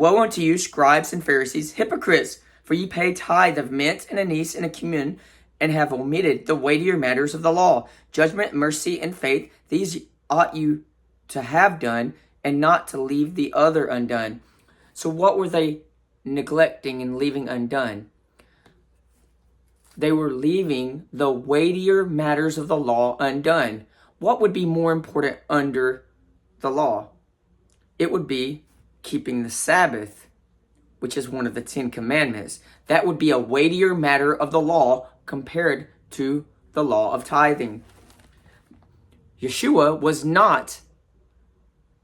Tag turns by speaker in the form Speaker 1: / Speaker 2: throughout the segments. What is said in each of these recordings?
Speaker 1: Woe unto you, scribes and Pharisees, hypocrites! For ye pay tithe of mint and anise and a cumin, and have omitted the weightier matters of the law, judgment, mercy, and faith. These ought you to have done, and not to leave the other undone. So what were they neglecting and leaving undone? They were leaving the weightier matters of the law undone. What would be more important under the law? It would be keeping the Sabbath, which is one of the 10 commandments. That would be a weightier matter of the law compared to the law of tithing. Yeshua was not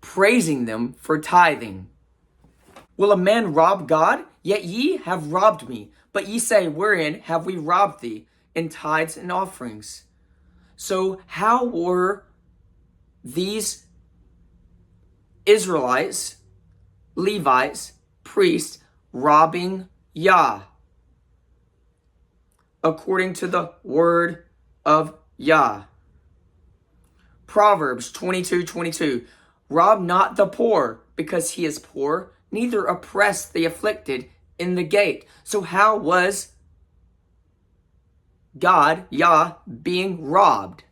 Speaker 1: praising them for tithing. Will a man rob God? Yet ye have robbed me. But ye say, wherein have we robbed thee? In tithes and offerings. So how were these Israelites, Levites, priests, robbing Yah? According to the word of Yah. Proverbs 22:22. Rob not the poor, because he is poor, neither oppress the afflicted in the gate. So how was God, Yah, being robbed?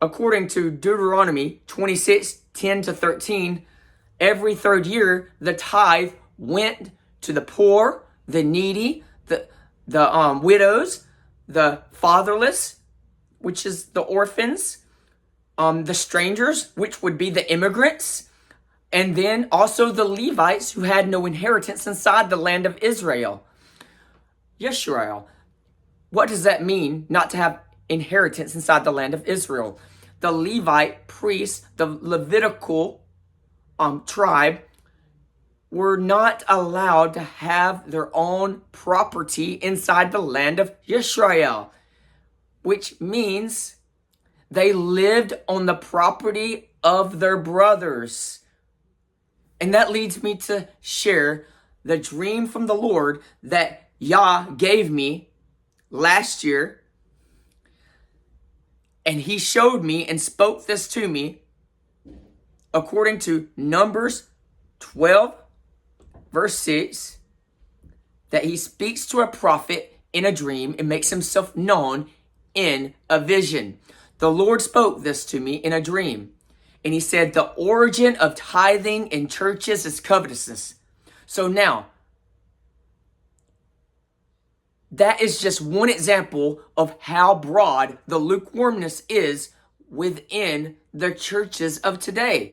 Speaker 1: According to Deuteronomy 26:10-13, every third year, the tithe went to the poor, the needy, the widows, the fatherless, which is the orphans, the strangers, which would be the immigrants, and then also the Levites who had no inheritance inside the land of Israel. Yisrael. What does that mean, not to have inheritance inside the land of Israel? The Levite priests, the Levitical tribe, were not allowed to have their own property inside the land of Yisrael, which means they lived on the property of their brothers. And that leads me to share the dream from the Lord that Yah gave me last year. And he showed me and spoke this to me according to Numbers 12, verse 6, that he speaks to a prophet in a dream and makes himself known in a vision. The Lord spoke this to me in a dream. And he said, the origin of tithing in churches is covetousness. So now, that is just one example of how broad the lukewarmness is within the churches of today.